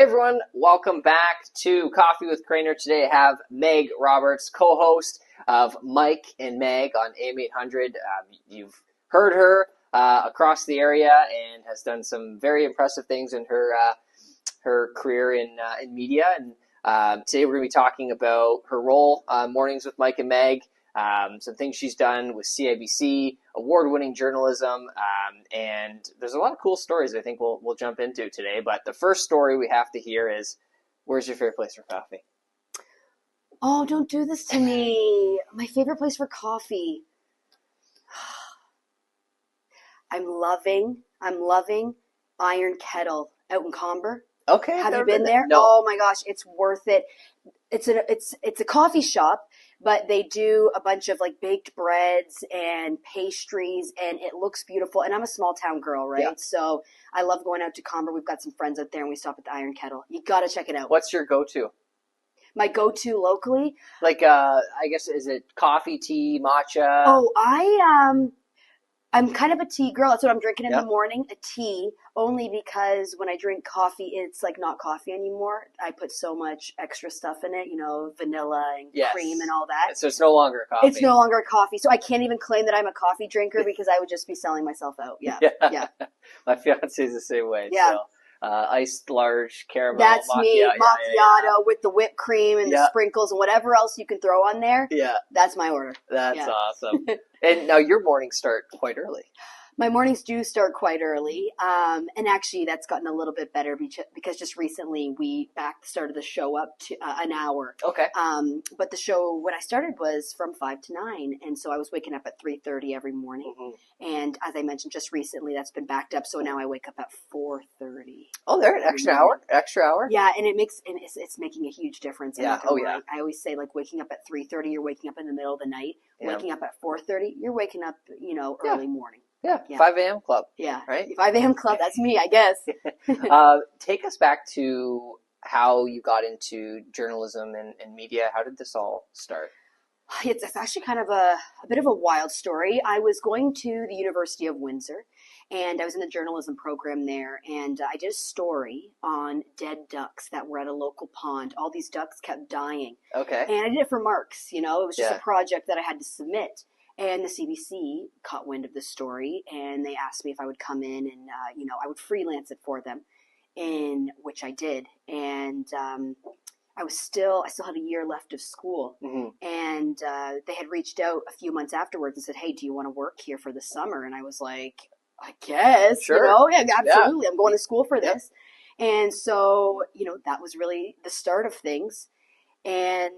everyone, welcome back to Coffee with Crainer. Today I have Meg Roberts, co-host of Mike and Meg on AM 800. You've heard her across the area and has done some very impressive things in her career in media. And today we're going to be talking about her role Mornings with Mike and Meg, some things she's done with CIBC, award-winning journalism, and there's a lot of cool stories I think we'll jump into today. But the first story we have to hear is, where's your favorite place for coffee? Oh, don't do this to me. My favorite place for coffee. I'm loving Iron Kettle out in Comber. Okay. Have you been there? No. Oh my gosh, it's worth it. It's a coffee shop, but they do a bunch of like baked breads and pastries, and it looks beautiful. And I'm a small town girl, right? Yeah. So I love going out to Comber. We've got some friends out there, and we stop at the Iron Kettle. You gotta check it out. What's your go-to? My go-to locally? Like, I guess, is it coffee, tea, matcha? Oh, I'm kind of a tea girl. That's what I'm drinking in the morning, a tea, only because when I drink coffee, it's like not coffee anymore. I put so much extra stuff in it, vanilla and cream and all that. So it's no longer a coffee. It's no longer a coffee. So I can't even claim that I'm a coffee drinker because I would just be selling myself out. Yeah. My fiance's the same way. Yeah. So, iced large caramel. That's macchiato. me, macchiato with the whipped cream and the sprinkles and whatever else you can throw on there. Yeah. That's my order. That's awesome. And now your mornings start quite early. My mornings do start quite early, and actually that's gotten a little bit better because just recently we backed the start of the show up to an hour. Okay. But the show, when I started, was from 5 to 9, and so I was waking up at 3:30 every morning. Mm-hmm. And as I mentioned, just recently that's been backed up, so now I wake up at 4:30. Oh, there, an extra hour? Yeah, and it's making a huge difference. Yeah. Oh, yeah. I always say, like, waking up at 3:30, you're waking up in the middle of the night. Yeah. Waking up at 4:30, you're waking up, early morning. Yeah, 5 a.m. club. Yeah, right? 5 a.m. club, that's me, I guess. Take us back to how you got into journalism and media. How did this all start? It's actually kind of a bit of a wild story. I was going to the University of Windsor, and I was in the journalism program there, and I did a story on dead ducks that were at a local pond. All these ducks kept dying. Okay. And I did it for marks, it was just a project that I had to submit. And the CBC caught wind of the story, and they asked me if I would come in and, I would freelance it for them, in which I did. And I still had a year left of school. Mm-hmm. And they had reached out a few months afterwards and said, hey, do you want to work here for the summer? And I was like, I guess, sure. Yeah, absolutely. Yeah. I'm going to school for this. And so, that was really the start of things. And,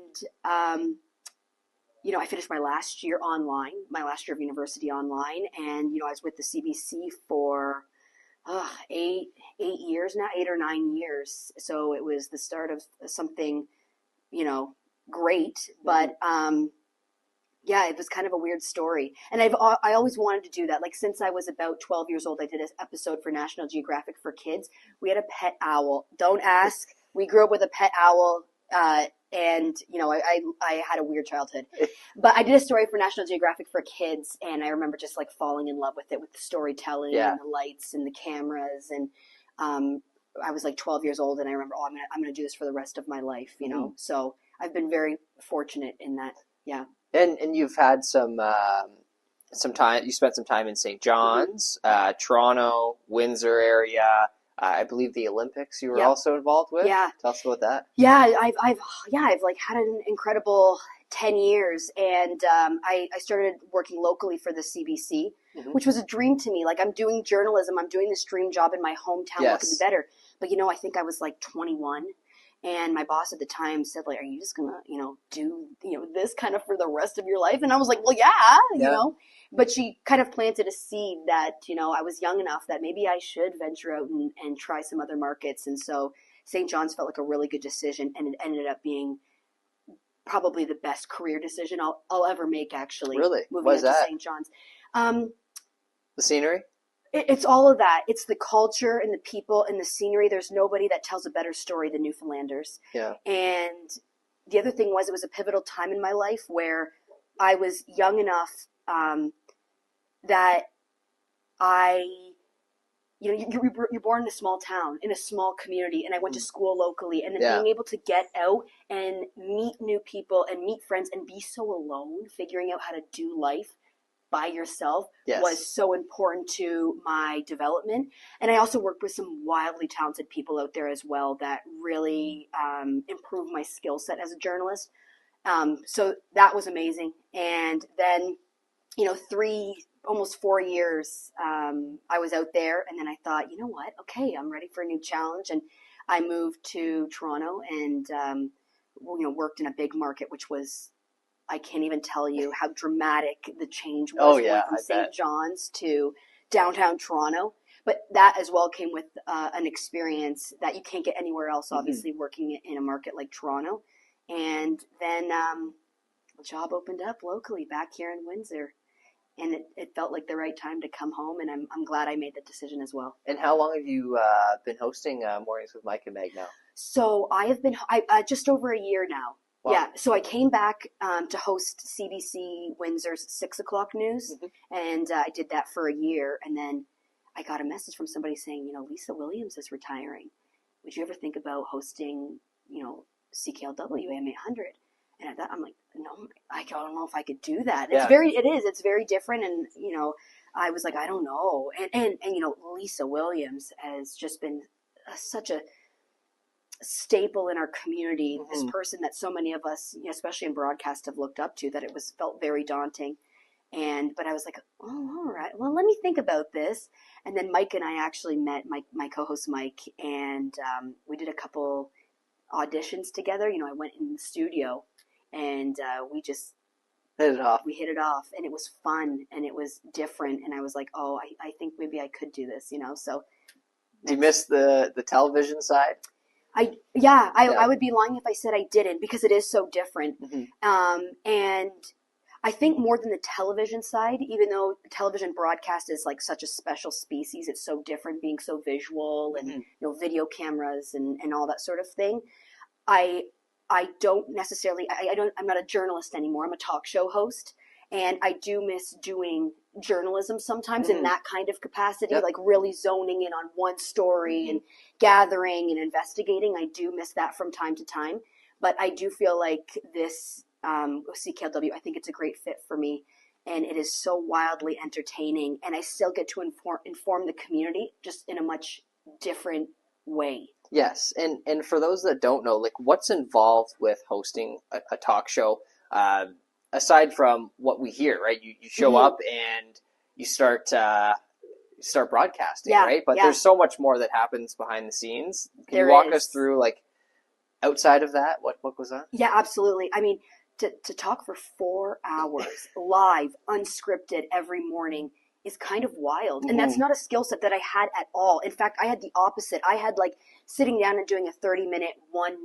I finished my last year of university online, and, I was with the CBC for 8 years now, 8 or 9 years. So it was the start of something, great, but, it was kind of a weird story. And I always wanted to do that. Like, since I was about 12 years old, I did an episode for National Geographic for kids. We had a pet owl. Don't ask. We grew up with a pet owl. And, I had a weird childhood, but I did a story for National Geographic for kids, and I remember just like falling in love with it, with the storytelling and the lights and the cameras. And, I was like 12 years old, and I remember, I'm going to do this for the rest of my life, Mm-hmm. So I've been very fortunate in that. Yeah. And you've had some time, you spent some time in St. John's, mm-hmm. Toronto, Windsor area. I believe the Olympics you were also involved with. Yeah. Tell us about that. Yeah, I've like had an incredible 10 years, and I started working locally for the CBC, mm-hmm. which was a dream to me. Like, I'm doing journalism, I'm doing this dream job in my hometown. What could be better? But I think I was like 21, and my boss at the time said, like, are you just gonna do this kind of for the rest of your life? And I was like, well, yeah. But she kind of planted a seed that, I was young enough that maybe I should venture out and try some other markets. And so St. John's felt like a really good decision, and it ended up being probably the best career decision I'll ever make, actually. Really? Moving up to St. John's. The scenery? It's all of that. It's the culture and the people and the scenery. There's nobody that tells a better story than Newfoundlanders. Yeah. And the other thing was, it was a pivotal time in my life where I was young enough that I you know, you're born in a small town, in a small community, and I went to school locally, and then Yeah. being able to get out and meet new people and meet friends and be so alone, figuring out how to do life by yourself Yes. was so important to my development. And I also worked with some wildly talented people out there as well that really improved my skill set as a journalist. So that was amazing. And then, you know, almost 4 years, I was out there, and then I thought, you know what? Okay, I'm ready for a new challenge. And I moved to Toronto and, you know, worked in a big market, which was, I can't even tell you how dramatic the change was. Oh, yeah, going from I St. bet. John's to downtown Toronto. But that as well came with an experience that you can't get anywhere else, obviously, working in a market like Toronto. And then a job opened up locally back here in Windsor. And it felt like the right time to come home, and I'm glad I made that decision as well. And how long have you been hosting Mornings with Mike and Meg now? So I have been just over a year now. Wow. Yeah, so I came back to host CBC Windsor's 6 o'clock news, and I did that for a year, and then I got a message from somebody saying, you know, Lisa Williams is retiring. Would you ever think about hosting, you know, CKLW AM 800? And at that, I'm like, no, I don't know if I could do that. Yeah. It's very different, and you know, I was like, I don't know, and you know, Lisa Williams has just been such a staple in our community. This person that so many of us, you know, especially in broadcast, have looked up to. That it felt very daunting, but I was like, oh, all right, well, let me think about this. And then Mike and I actually met, my co-host Mike, and we did a couple auditions together. You know, I went in the studio. And we just hit it off. We hit it off, and it was fun, and it was different. And I was like, oh, I think maybe I could do this, you know. So, do you miss the television side? I would be lying if I said I didn't, because it is so different. And I think more than the television side, even though television broadcast is like such a special species, it's so different, being so visual and you know, video cameras and all that sort of thing. I don't necessarily, I'm not a journalist anymore. I'm a talk show host, and I do miss doing journalism sometimes in that kind of capacity, like really zoning in on one story and gathering and investigating. I do miss that from time to time, but I do feel like this CKLW, I think it's a great fit for me, and it is so wildly entertaining, and I still get to inform the community just in a much different way. Yes, and for those that don't know, like, what's involved with hosting a talk show, aside from what we hear, right? You show up and you start broadcasting, right? But there's so much more that happens behind the scenes. Can you walk us through, like, outside of that, what goes on? Yeah, absolutely. I mean, to talk for 4 hours live, unscripted every morning is kind of wild. And that's not a skill set that I had at all. In fact, I had the opposite. I had like sitting down and doing a 30-minute, 1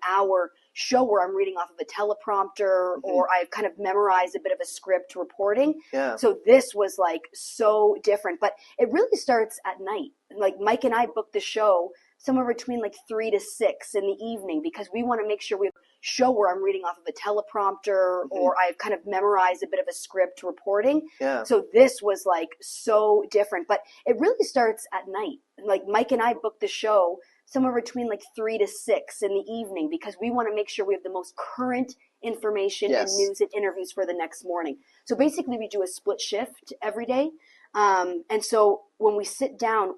hour show where I'm reading off of a teleprompter or I've kind of memorized a bit of a script reporting. Yeah. So this was like so different, but it really starts at night. Like Mike and I booked the show somewhere between like 3 to 6 in the evening because we want to make sure we have a show where I'm reading off of a teleprompter or I've kind of memorized a bit of a script reporting. Yeah. So this was like so different, but it really starts at night. Like Mike and I booked the show somewhere between like 3 to 6 in the evening because we want to make sure we have the most current information and news and interviews for the next morning. So basically we do a split shift every day. And so when we sit down,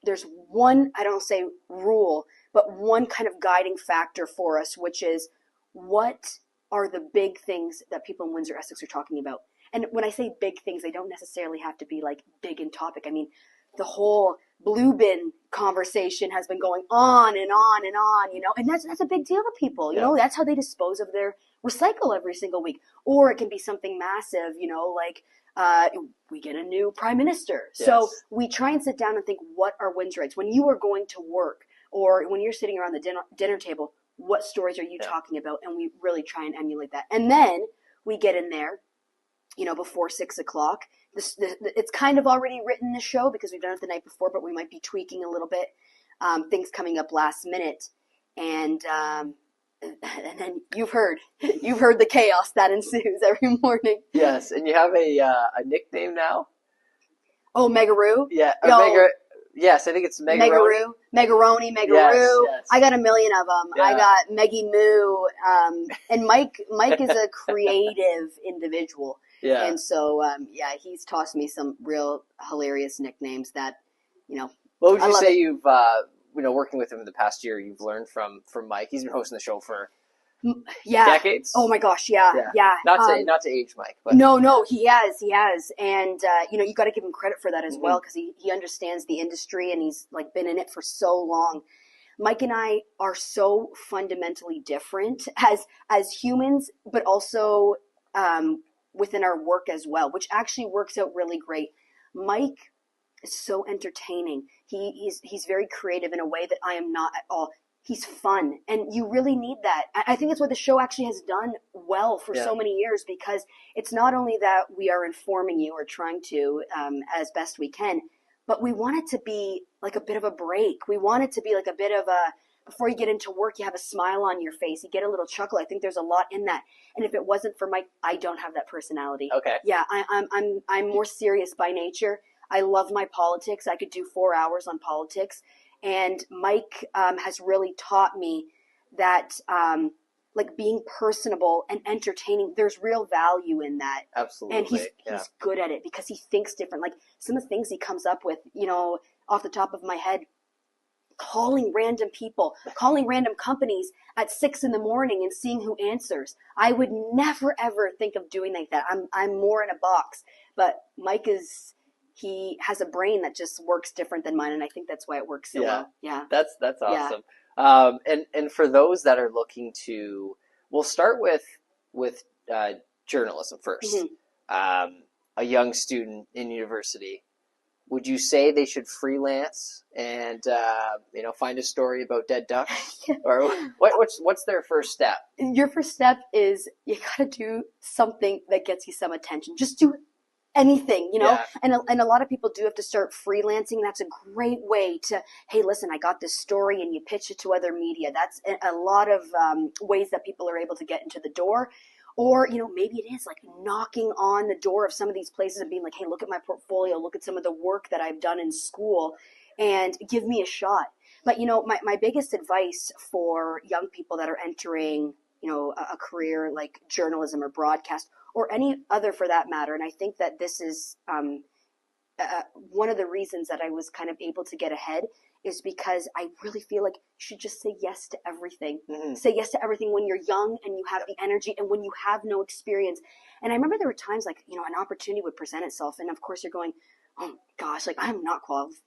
there's one, I don't say rule, but one kind of guiding factor for us, which is what are the big things that people in Windsor, Essex are talking about? And when I say big things, they don't necessarily have to be like big in topic. I mean, the whole blue bin conversation has been going on and on and on, you know, and that's a big deal to people, you know, that's how they dispose of their recycle every single week. Or it can be something massive, you know, like we get a new prime minister. So we try and sit down and think, what are Windsorites? When you are going to work or when you're sitting around the dinner table, what stories are you talking about? And we really try and emulate that. And then we get in there, you know, before 6 o'clock. It's kind of already written the show because we've done it the night before, but we might be tweaking a little bit. Things coming up last minute. And then you've heard the chaos that ensues every morning. Yes, and you have a nickname now? Oh, Megaroo. Yeah, or Yo, Yes, I think it's Megaroni. Megaroo, Megaroni, Yes, Megaroo. yes. I got a million of them. I Yeah, got Meggy Moo. And Mike is a creative individual. yeah. And so, yeah, he's tossed me some real hilarious nicknames that, you know, What would I you love say it. you've working with him in the past year, you've learned from Mike? He's been hosting the show for Yeah. Oh decades. my gosh. Yeah. Yeah. Yeah. Not to age Mike, but No, he has, and you got to give him credit for that as mhm. well because he understands the industry and he's like been in it for so long. Mike and I are so fundamentally different as humans, but also within our work as well, which actually works out really great. Mike is so entertaining. He's very creative in a way that I am not at all. He's fun, and you really need that. I think that's what the show actually has done well for Yeah. so many years because it's not only that we are informing you or trying to as best we can, but we want it to be like a bit of a break. We want it to be like a bit of a before you get into work, you have a smile on your face, you get a little chuckle. I think there's a lot in that. And if it wasn't for Mike, I don't have that personality. Okay. Yeah, I'm more serious by nature. I love my politics. I could do 4 hours on politics. And Mike has really taught me that like being personable and entertaining, there's real value in that. And Absolutely. Yeah. he's good at it because he thinks different. Like some of the things he comes up with, off the top of my head, calling random people, calling random companies at 6 in the morning and seeing who answers. I would never ever think of doing like that. I'm more in a box. But Mike he has a brain that just works different than mine, and I think that's why it works so Yeah. well. Yeah. That's Yeah. awesome. And for those that are looking to, we'll start with journalism 1st. A young student in university, would you say they should freelance and find a story about dead ducks, or what's their first step? Your first step is you got to do something that gets you some attention. Just do anything, Yeah. and a lot of people do have to start freelancing. That's a great way to, hey, listen, I got this story, and you pitch it to other media. That's a lot of ways that people are able to get into the door. Or, maybe it is like knocking on the door of some of these places and being like, hey, look at my portfolio, look at some of the work that I've done in school, and give me a shot. But, my biggest advice for young people that are entering, a career like journalism or broadcast or any other for that matter, and I think that this is one of the reasons that I was kind of able to get ahead is because I really feel like you should just say yes to everything. Mm-hmm. Say yes to everything when you're young and you have the energy and when you have no experience. And I remember there were times like, an opportunity would present itself. And of course you're going, oh gosh, like I'm not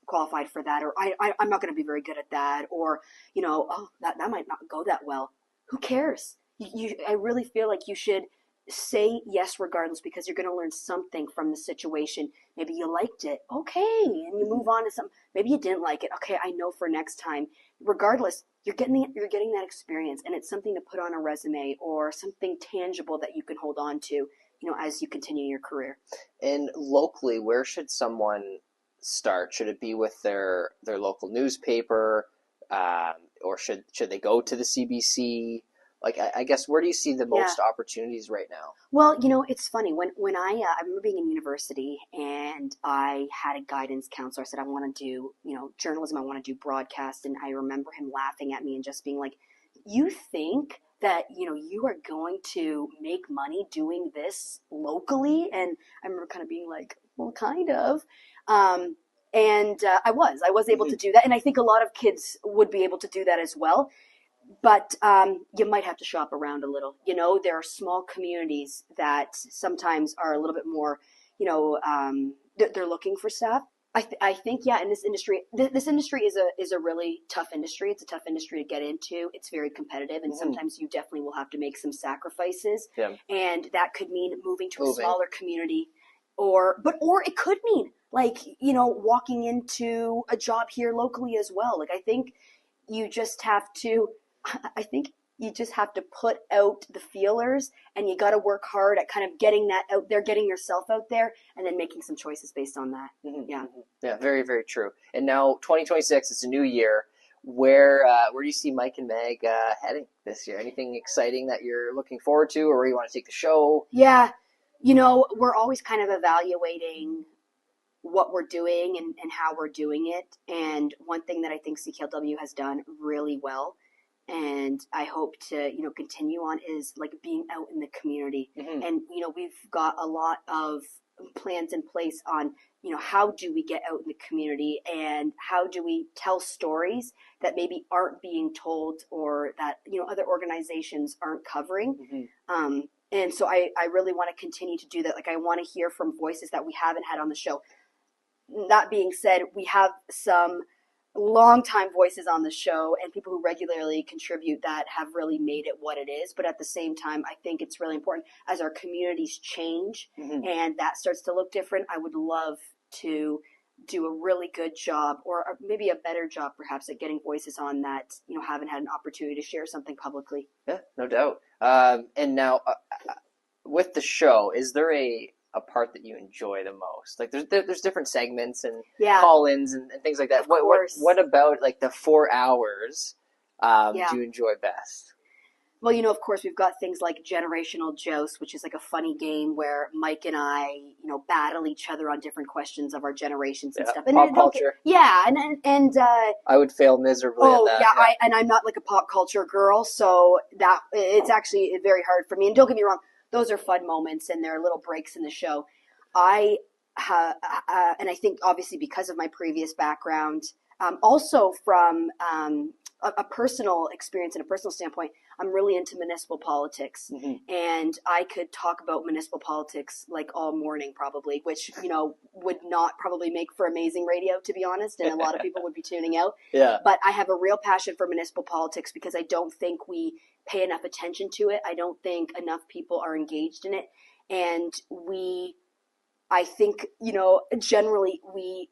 qualified for that. Or I'm not going to be very good at that. Or, oh, that might not go that well. Who cares? I really feel like you should say yes regardless because you're going to learn something from the situation. Maybe you liked it, okay, and you move on to something. Maybe you didn't like it, okay, I know for next time. Regardless, you're getting that experience, and it's something to put on a resume or something tangible that you can hold on to, as you continue your career. And locally, where should someone start? Should it be with their local newspaper, or should they go to the CBC? Like, I guess, where do you see the most opportunities right now? Well, it's funny. When I remember being in university and I had a guidance counselor. I said, I want to do, journalism. I want to do broadcast. And I remember him laughing at me and just being like, you think that, you are going to make money doing this locally? And I remember kind of being like, well, kind of. And I was able to do that. And I think a lot of kids would be able to do that as well. But you might have to shop around a little. There are small communities that sometimes are a little bit more, they're looking for staff. I think, yeah, in this industry, this industry is a really tough industry. It's a tough industry to get into. It's very competitive, and sometimes you definitely will have to make some sacrifices. Yeah. And that could mean moving to a smaller community, or it could mean like, walking into a job here locally as well. Like, I think you just have to put out the feelers, and you got to work hard at kind of getting that out there, getting yourself out there, and then making some choices based on that. Mm-hmm. Yeah. Yeah, very, very true. And now 2026, it's a new year. Where do you see Mike and Meg heading this year? Anything exciting that you're looking forward to, or where you want to take the show? Yeah. We're always kind of evaluating what we're doing and how we're doing it. And one thing that I think CKLW has done really well, and I hope to, continue on, is like being out in the community. Mm-hmm. And, we've got a lot of plans in place on, how do we get out in the community and how do we tell stories that maybe aren't being told or that, other organizations aren't covering. Mm-hmm. And so I really want to continue to do that. Like, I want to hear from voices that we haven't had on the show. That being said, we have some longtime voices on the show and people who regularly contribute that have really made it what it is. But at the same time, I think it's really important as our communities change Mm-hmm. and that starts to look different. I would love to do a really good job, or maybe a better job perhaps, at getting voices on that, haven't had an opportunity to share something publicly. Yeah, no doubt. And now with the show, is there a part that you enjoy the most? Like there's different segments and call-ins and things like that. What about like the 4 hours do you enjoy best? Well, of course, we've got things like Generational Joust, which is like a funny game where Mike and I, battle each other on different questions of our generations and stuff. And pop culture. And I would fail miserably at that. Yeah, I'm not like a pop culture girl, so that it's actually very hard for me. And don't get me wrong, those are fun moments and there are little breaks in the show. And I think obviously because of my previous background, also from a personal experience and a personal standpoint, I'm really into municipal politics. Mm-hmm. And I could talk about municipal politics like all morning probably, which, would not probably make for amazing radio, to be honest. And a lot of people would be tuning out. Yeah. But I have a real passion for municipal politics because I don't think we pay enough attention to it. I don't think enough people are engaged in it. And I think, generally we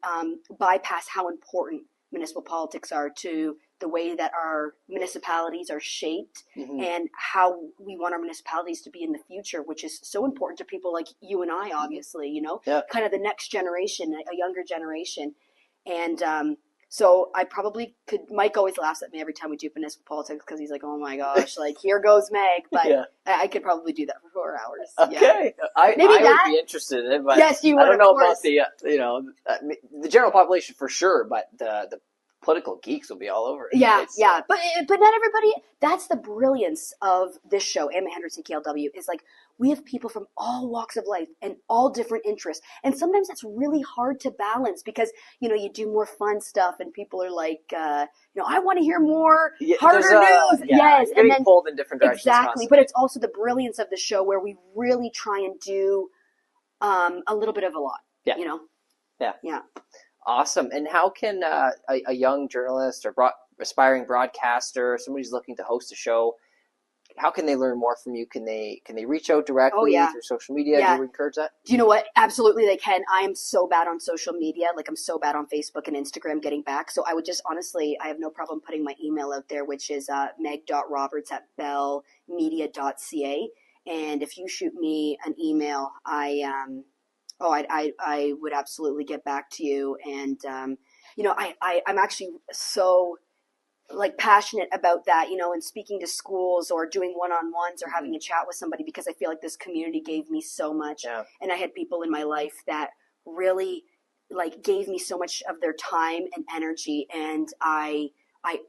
bypass how important municipal politics are to the way that our municipalities are shaped mm-hmm. and how we want our municipalities to be in the future, which is so important to people like you and I, obviously, kind of the next generation, a younger generation. And so I probably could, Mike always laughs at me every time we do municipal politics because he's like, oh my gosh, like here goes Meg. But I could probably do that for 4 hours. Okay. Yeah. I would be interested in it, but yes, you would, I don't know about the, the general population for sure, but the political geeks will be all over it. Yeah, yeah. But not everybody, that's the brilliance of this show, AM 800 CKLW, is like we have people from all walks of life and all different interests. And sometimes that's really hard to balance because, you do more fun stuff and people are like, I want to hear more harder news. Yes. You're getting pulled in different directions. Exactly. Constantly. But it's also the brilliance of the show where we really try and do a little bit of a lot, Yeah. Yeah. Awesome. And how can a young journalist or aspiring broadcaster, somebody who's looking to host a show, how can they learn more from you? Can they reach out directly through social media? Yeah. Do you encourage that? Do you know what? Absolutely they can. I am so bad on social media. Like I'm so bad on Facebook and Instagram getting back. So I would just honestly, I have no problem putting my email out there, which is meg.roberts@bellmedia.ca. And if you shoot me an email, I would absolutely get back to you. And, I'm actually so passionate about that, and speaking to schools or doing one-on-ones or having a chat with somebody because I feel like this community gave me so much. Yeah. And I had people in my life that really gave me so much of their time and energy. And I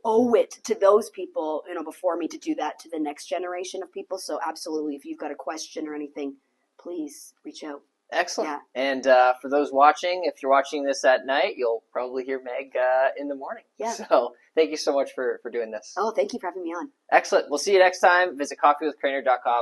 owe it to those people, before me to do that to the next generation of people. So absolutely, if you've got a question or anything, please reach out. Excellent. Yeah. And for those watching, if you're watching this at night, you'll probably hear Meg in the morning. Yeah. So thank you so much for doing this. Oh, thank you for having me on. Excellent. We'll see you next time. Visit coffeewithcrainer.com.